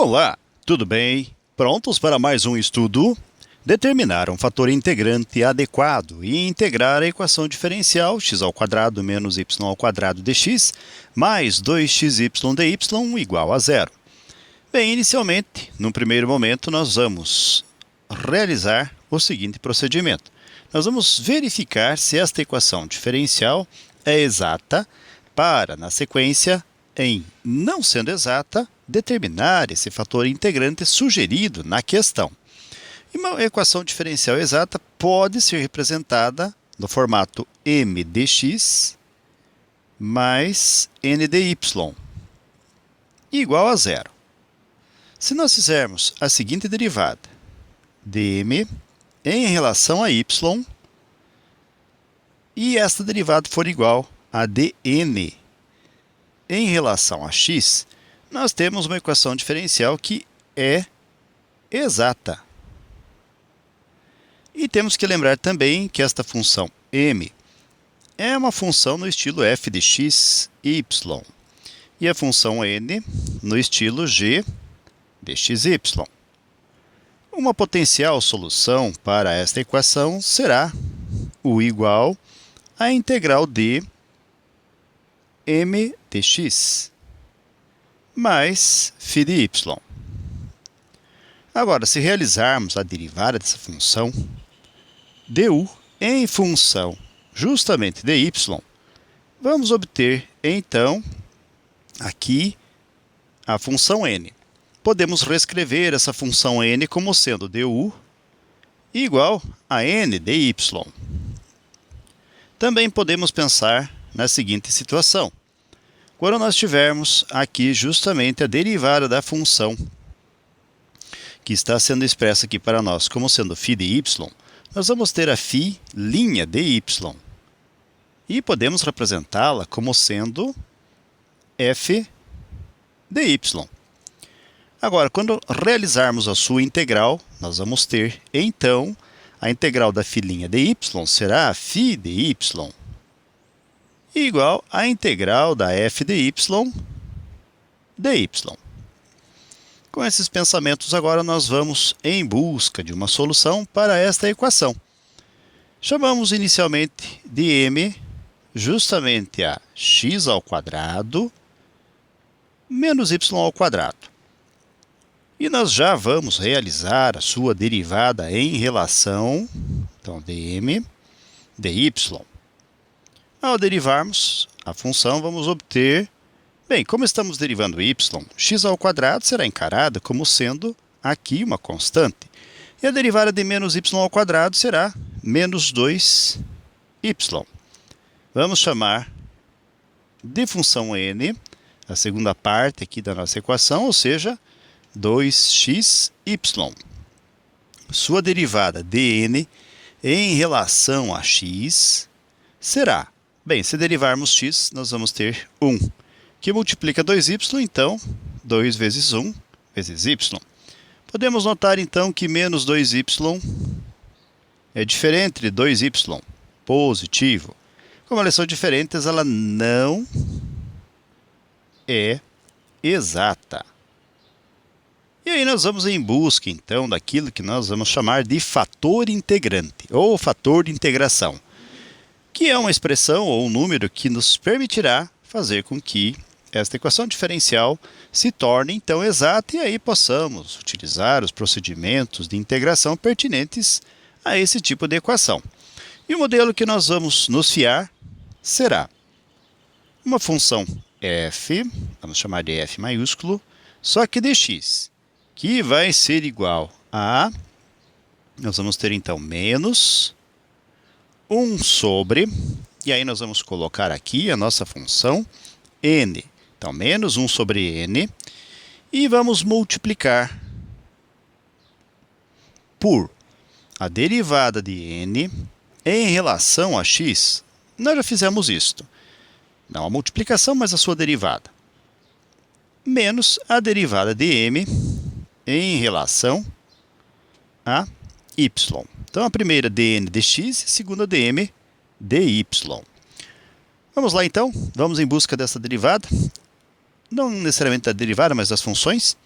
Olá, tudo bem? Prontos para mais um estudo? Determinar um fator integrante adequado e integrar a equação diferencial x² menos y² dx mais 2xy dy igual a zero. Bem, inicialmente, no primeiro momento, nós vamos realizar o seguinte procedimento. Nós vamos verificar se esta equação diferencial é exata para, na sequência, em não sendo exata, determinar esse fator integrante sugerido na questão. E uma equação diferencial exata pode ser representada no formato m dx mais n dy igual a zero. Se nós fizermos a seguinte derivada, dm em relação a y, e esta derivada for igual a dn em relação a x, nós temos uma equação diferencial que é exata. E temos que lembrar também que esta função m é uma função no estilo f de x, y, e a função n no estilo g de xy. Uma potencial solução para esta equação será o igual à integral de m dx mais φ de y. Agora, se realizarmos a derivada dessa função, du em função justamente de y, vamos obter, então, aqui a função n. Podemos reescrever essa função n como sendo du igual a n de y. Também podemos pensar na seguinte situação. Quando nós tivermos aqui justamente a derivada da função, que está sendo expressa aqui para nós como sendo φ de y, nós vamos ter a φ' de y. E podemos representá-la como sendo f de y. Agora, quando realizarmos a sua integral, nós vamos ter, então, a integral da φ' de y será a φ de y igual à integral da f de y dy. Com esses pensamentos, agora nós vamos em busca de uma solução para esta equação. Chamamos inicialmente de m justamente a x² menos y². E nós já vamos realizar a sua derivada em relação, então, dm dy. Ao derivarmos a função, vamos obter, bem, como estamos derivando y, x² será encarada como sendo aqui uma constante. E a derivada de menos y² será menos 2y. Vamos chamar de função n a segunda parte aqui da nossa equação, ou seja, 2xy. Sua derivada dn em relação a x será, bem, se derivarmos x, nós vamos ter 1, que multiplica 2y, então 2 vezes 1 vezes y. Podemos notar, então, que menos 2y é diferente de 2y, positivo. Como elas são diferentes, ela não é exata. E aí nós vamos em busca, então, daquilo que nós vamos chamar de fator integrante, ou fator de integração, que é uma expressão ou um número que nos permitirá fazer com que esta equação diferencial se torne, então, exata, e aí possamos utilizar os procedimentos de integração pertinentes a esse tipo de equação. E o modelo que nós vamos nos fiar será uma função f, vamos chamar de f maiúsculo, só que de x, que vai ser igual a, nós vamos ter então menos 1 sobre, e aí nós vamos colocar aqui a nossa função n. Então, menos 1 sobre n, e vamos multiplicar por a derivada de n em relação a x. Nós já fizemos isto. Não a multiplicação, mas a sua derivada. Menos a derivada de m em relação a y. Então, a primeira dn dx e a segunda dm dy. Vamos lá, então. Vamos em busca dessa derivada. Não necessariamente da derivada, mas das funções.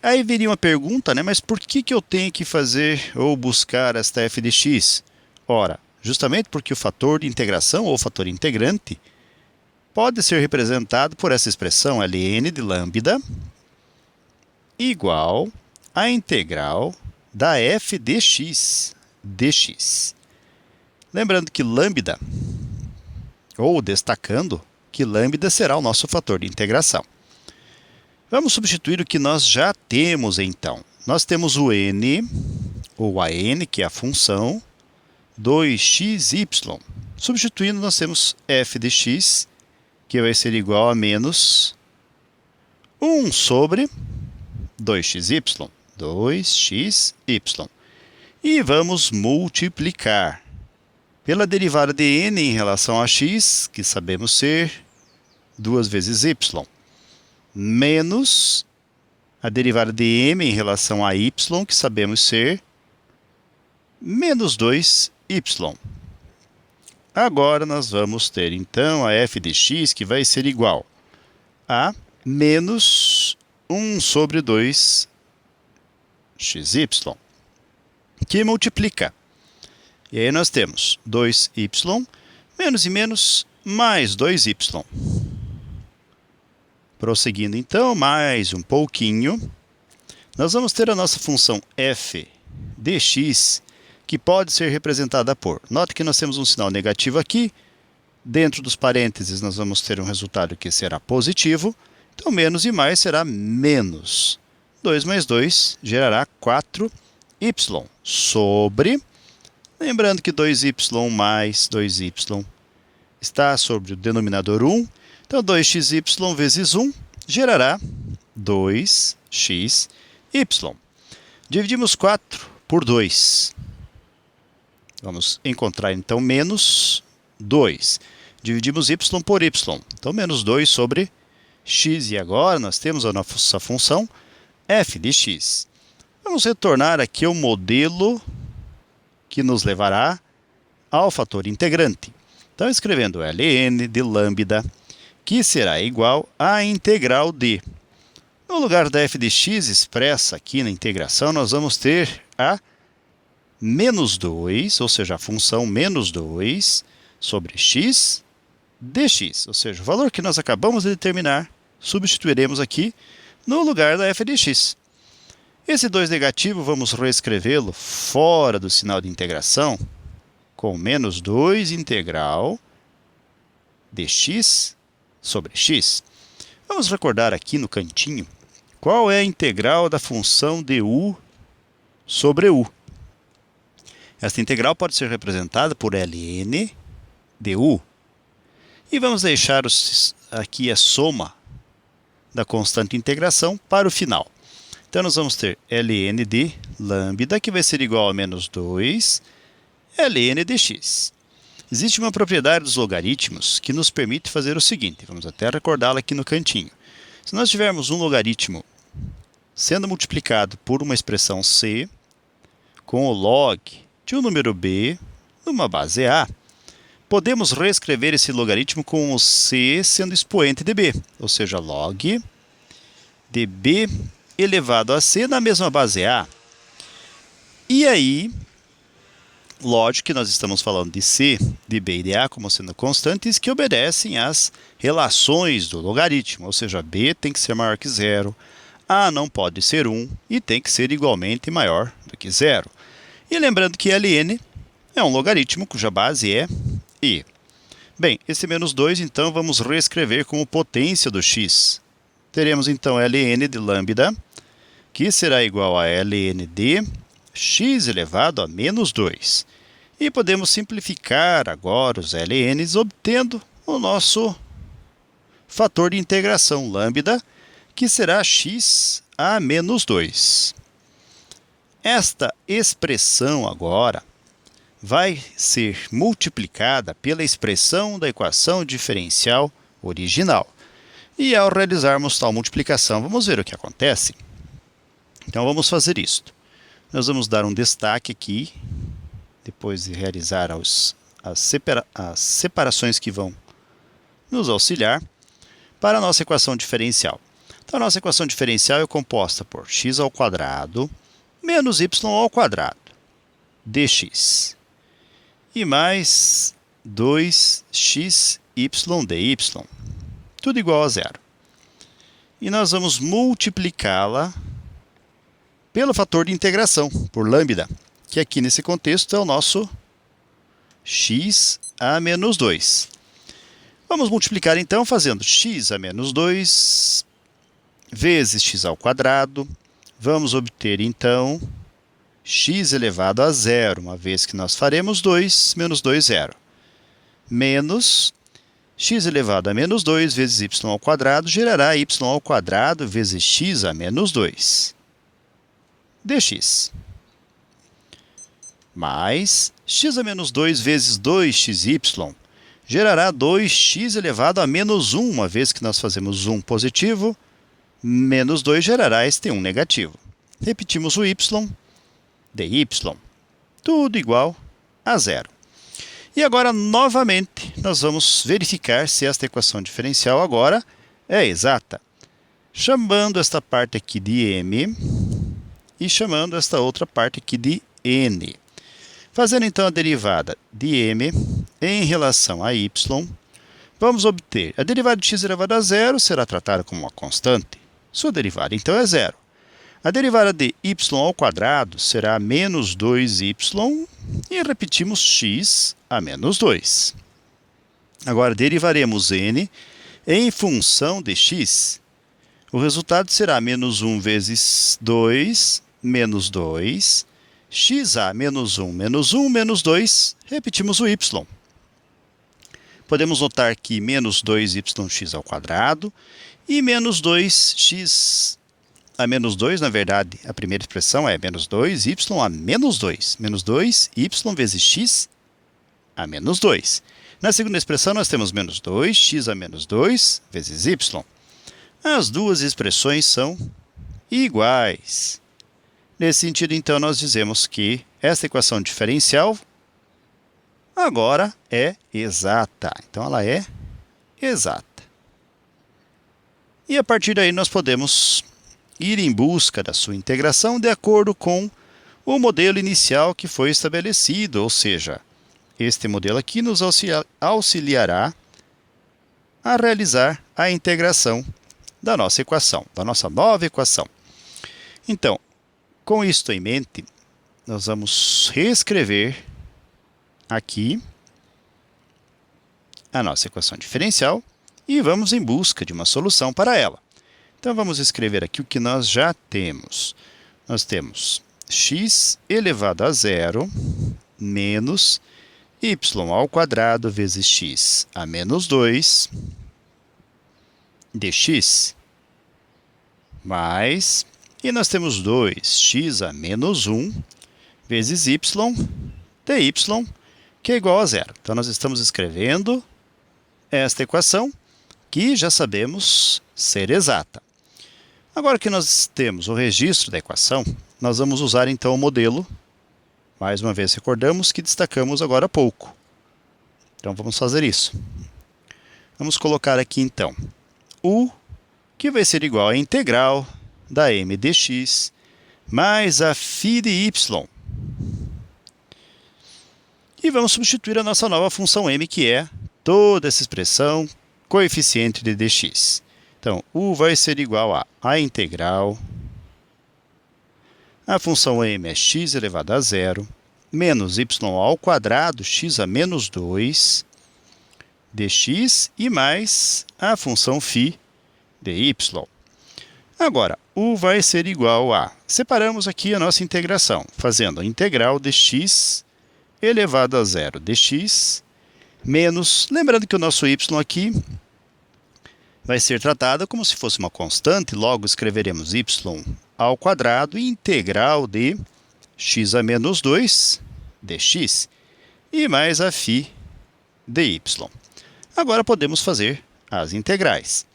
Aí viria uma pergunta, né? Mas por que eu tenho que fazer ou buscar esta f de x? Ora, justamente porque o fator de integração ou fator integrante pode ser representado por essa expressão ln de lambda igual à integral da f de x dx. Lembrando que lambda, ou destacando, que lambda será o nosso fator de integração. Vamos substituir o que nós já temos, então. Nós temos o n, ou a n, que é a função, 2xy. Substituindo, nós temos f de x, que vai ser igual a menos 1 sobre 2xy. 2xy. E vamos multiplicar pela derivada de n em relação a x, que sabemos ser 2 vezes y, menos a derivada de m em relação a y, que sabemos ser menos 2y. Agora nós vamos ter, então, a f de x, que vai ser igual a menos 1 sobre 2xy, que multiplica. E aí nós temos 2y, menos e menos, mais 2y. Prosseguindo, então, mais um pouquinho, nós vamos ter a nossa função f de x, que pode ser representada por... Note que nós temos um sinal negativo aqui. Dentro dos parênteses, nós vamos ter um resultado que será positivo. Então, menos e mais será menos. 2 mais 2 gerará 4y sobre... Lembrando que 2y mais 2y está sobre o denominador 1. Então, 2xy vezes 1 gerará 2xy. Dividimos 4 por 2. Vamos encontrar, então, menos 2. Dividimos y por y. Então, menos 2 sobre x. E agora nós temos a nossa função f de x. Vamos retornar aqui ao modelo que nos levará ao fator integrante. Então, escrevendo ln de lambda, que será igual à integral de... No lugar da f de x expressa aqui na integração, nós vamos ter a menos 2, ou seja, a função menos 2 sobre x dx. Ou seja, o valor que nós acabamos de determinar, substituiremos aqui no lugar da f de x. Esse 2 negativo, vamos reescrevê-lo fora do sinal de integração, com menos 2 integral dx sobre x. Vamos recordar aqui no cantinho qual é a integral da função du sobre u. Esta integral pode ser representada por ln du. E vamos deixar aqui a soma da constante integração para o final. Então, nós vamos ter ln de lambda, que vai ser igual a menos 2 ln dx. Existe uma propriedade dos logaritmos que nos permite fazer o seguinte. Vamos até recordá-la aqui no cantinho. Se nós tivermos um logaritmo sendo multiplicado por uma expressão c, com o log de um número b numa base a, podemos reescrever esse logaritmo com o c sendo expoente de b, ou seja, log de b elevado a c na mesma base a. E aí, lógico que nós estamos falando de c, de b e de a como sendo constantes que obedecem às relações do logaritmo, ou seja, b tem que ser maior que zero, a não pode ser 1 e tem que ser igualmente maior do que zero. E lembrando que ln é um logaritmo cuja base é e. Bem, esse menos 2, então, vamos reescrever como potência do x. Teremos, então, ln de lambda, que será igual a ln de x elevado a menos 2. E podemos simplificar agora os ln's, obtendo o nosso fator de integração lambda, que será x a menos 2. Esta expressão agora vai ser multiplicada pela expressão da equação diferencial original. E ao realizarmos tal multiplicação, vamos ver o que acontece? Então, vamos fazer isto. Nós vamos dar um destaque aqui, depois de realizar as separações que vão nos auxiliar, para a nossa equação diferencial. Então, a nossa equação diferencial é composta por x ao quadrado menos y ao quadrado dx e mais 2xy dy, tudo igual a zero. E nós vamos multiplicá-la pelo fator de integração, por lambda, que aqui nesse contexto é o nosso x a menos 2. Vamos multiplicar então fazendo x a menos 2 vezes x ao quadrado. Vamos obter então x elevado a zero, uma vez que nós faremos 2 menos 2, zero. Menos x elevado a menos 2 vezes y ao quadrado gerará y ao quadrado vezes x a menos 2 dx. Mais x a menos 2 vezes 2xy gerará 2x elevado a menos 1, uma vez que nós fazemos 1 positivo, menos 2 gerará este 1 negativo. Repetimos o y, dy, tudo igual a zero. E agora, novamente, nós vamos verificar se esta equação diferencial agora é exata, chamando esta parte aqui de m e chamando esta outra parte aqui de n. Fazendo então a derivada de m em relação a y, vamos obter a derivada de x elevado a zero será tratada como uma constante. Sua derivada então é zero. A derivada de y ao quadrado será menos 2y e repetimos x a menos 2. Agora derivaremos n em função de x. O resultado será menos 1 vezes 2, menos 2, xa menos 1, menos 2, repetimos o y. Podemos notar que menos 2yx ao quadrado e menos 2x a menos 2, na verdade, a primeira expressão é menos 2y a menos 2. Menos 2y vezes x a menos 2. Na segunda expressão, nós temos menos 2x a menos 2 vezes y. As duas expressões são iguais. Nesse sentido, então, nós dizemos que esta equação diferencial agora é exata. Então, ela é exata. E a partir daí, nós podemos ir em busca da sua integração de acordo com o modelo inicial que foi estabelecido, ou seja, este modelo aqui nos auxiliará a realizar a integração da nossa equação, da nossa nova equação. Então, com isto em mente, nós vamos reescrever aqui a nossa equação diferencial e vamos em busca de uma solução para ela. Então, vamos escrever aqui o que nós já temos. Nós temos x elevado a zero menos y ao quadrado vezes x a menos 2 dx mais, e nós temos 2x a menos 1 vezes y dy, que é igual a zero. Então, nós estamos escrevendo esta equação, que já sabemos ser exata. Agora que nós temos o registro da equação, nós vamos usar então o modelo. Mais uma vez, recordamos que destacamos agora há pouco. Então, vamos fazer isso. Vamos colocar aqui então u, que vai ser igual à integral da m dx mais a φ de y. E vamos substituir a nossa nova função m, que é toda essa expressão coeficiente de dx. Então, u vai ser igual a integral, a função m é x elevado a zero, menos y ao quadrado, x a menos 2, dx, e mais a função φ de y. Agora, u vai ser igual a... Separamos aqui a nossa integração, fazendo a integral de x elevado a zero dx, menos... Lembrando que o nosso y aqui vai ser tratado como se fosse uma constante, logo escreveremos y ao quadrado e integral de x a menos 2 dx e mais a φ de y. Agora podemos fazer as integrais.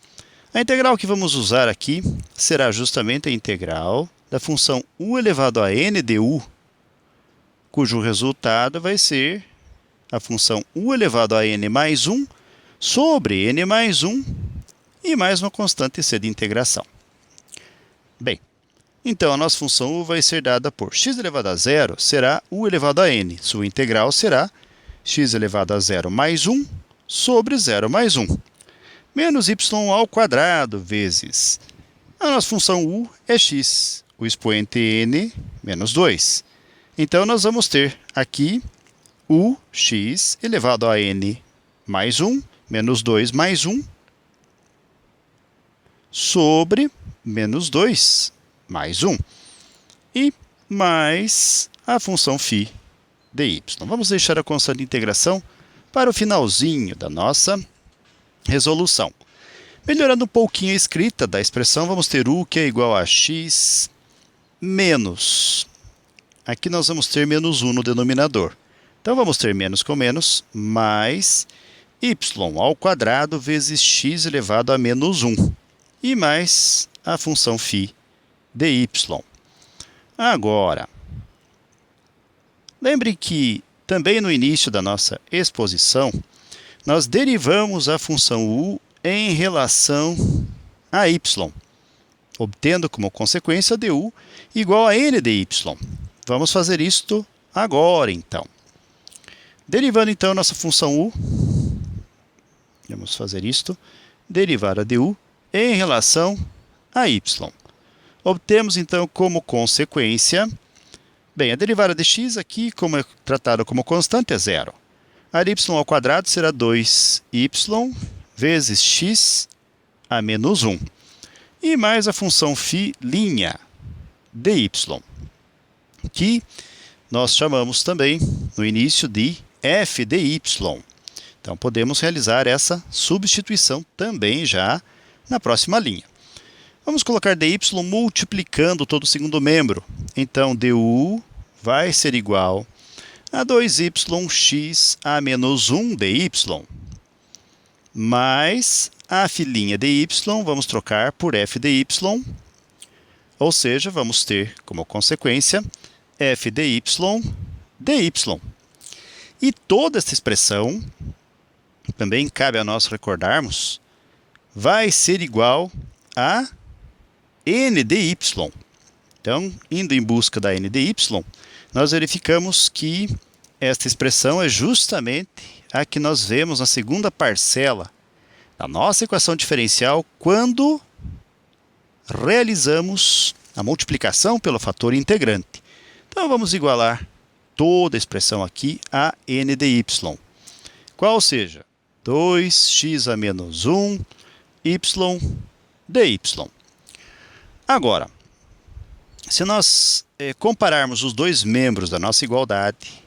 A integral que vamos usar aqui será justamente a integral da função u elevado a n de u, cujo resultado vai ser a função u elevado a n mais 1 sobre n mais 1 e mais uma constante c de integração. Bem, então a nossa função u vai ser dada por x elevado a zero será u elevado a n. Sua integral será x elevado a zero mais 1 sobre 0 mais 1. Menos y ao quadrado vezes. A nossa função u é x, o expoente n menos 2. Então, nós vamos ter aqui ux elevado a n mais 1, menos 2 mais 1, sobre menos 2 mais 1. E mais a função φ dy. Vamos deixar a constante de integração para o finalzinho da nossa resolução. Melhorando um pouquinho a escrita da expressão, vamos ter u que é igual a x menos. Aqui nós vamos ter menos 1 no denominador. Então, vamos ter menos com menos, mais y ao quadrado vezes x elevado a menos 1. E mais a função φ dy. Agora, lembre que também no início da nossa exposição, nós derivamos a função u em relação a y, obtendo como consequência du igual a n dy. Vamos fazer isto agora, então. Derivando, então, nossa função u, vamos fazer isto, derivar a du em relação a y. Obtemos, então, como consequência, bem, a derivada de x aqui, como é tratado como constante, é zero. A de y ao quadrado será 2y vezes x a menos 1. E mais a função φ' dy, que nós chamamos também, no início, de f dy. Então, podemos realizar essa substituição também já na próxima linha. Vamos colocar dy multiplicando todo o segundo membro. Então, du vai ser igual a 2yx a menos 1 dy, mais a filhinha dy, vamos trocar por f dy, ou seja, vamos ter como consequência f dy dy. E toda essa expressão, também cabe a nós recordarmos, vai ser igual a n dy. Então, indo em busca da n dy, nós verificamos que esta expressão é justamente a que nós vemos na segunda parcela da nossa equação diferencial quando realizamos a multiplicação pelo fator integrante. Então, vamos igualar toda a expressão aqui a n dy, qual seja 2x a menos 1 y dy. Agora, se nós compararmos os dois membros da nossa igualdade,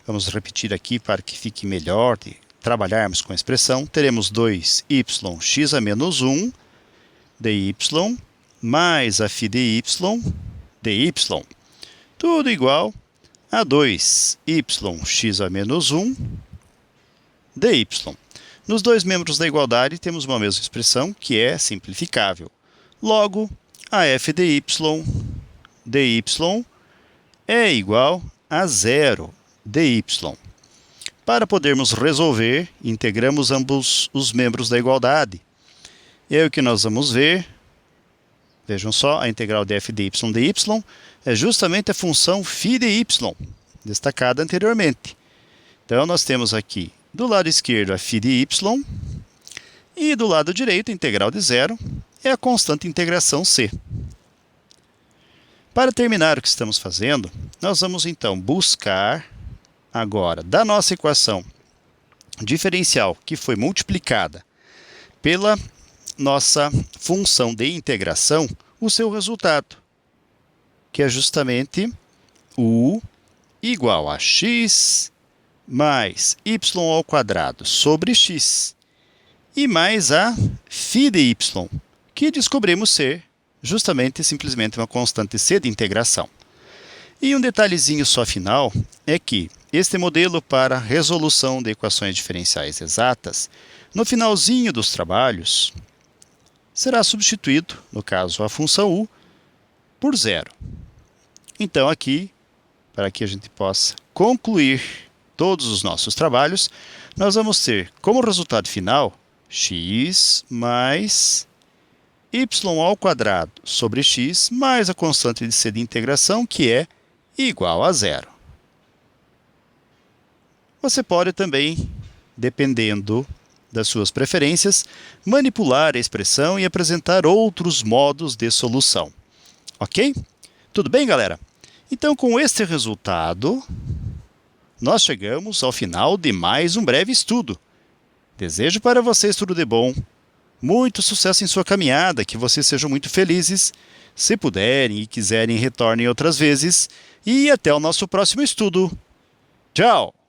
vamos repetir aqui para que fique melhor de trabalharmos com a expressão, teremos 2yx a menos 1 dy mais a φ dy dy, tudo igual a 2yx a menos 1 dy. Nos dois membros da igualdade temos uma mesma expressão que é simplificável. Logo, a f dy dy é igual a 0 dy. Para podermos resolver, integramos ambos os membros da igualdade. E aí o que nós vamos ver, vejam só, a integral de f dy dy é justamente a função φ dy, destacada anteriormente. Então, nós temos aqui do lado esquerdo a φ dy e do lado direito a integral de zero é a constante integração c. Para terminar o que estamos fazendo, nós vamos então buscar agora da nossa equação diferencial que foi multiplicada pela nossa função de integração o seu resultado, que é justamente u igual a x mais y ao quadrado sobre x e mais a φ dy, que descobrimos ser justamente simplesmente uma constante c de integração. E um detalhezinho só final é que este modelo para resolução de equações diferenciais exatas, no finalzinho dos trabalhos, será substituído, no caso a função u, por zero. Então aqui, para que a gente possa concluir todos os nossos trabalhos, nós vamos ter como resultado final x mais y ao quadrado sobre x mais a constante de c de integração, que é igual a zero. Você pode também, dependendo das suas preferências, manipular a expressão e apresentar outros modos de solução. Ok? Tudo bem, galera? Então, com este resultado, nós chegamos ao final de mais um breve estudo. Desejo para vocês tudo de bom, muito sucesso em sua caminhada, que vocês sejam muito felizes. Se puderem e quiserem, retornem outras vezes. E até o nosso próximo estudo. Tchau!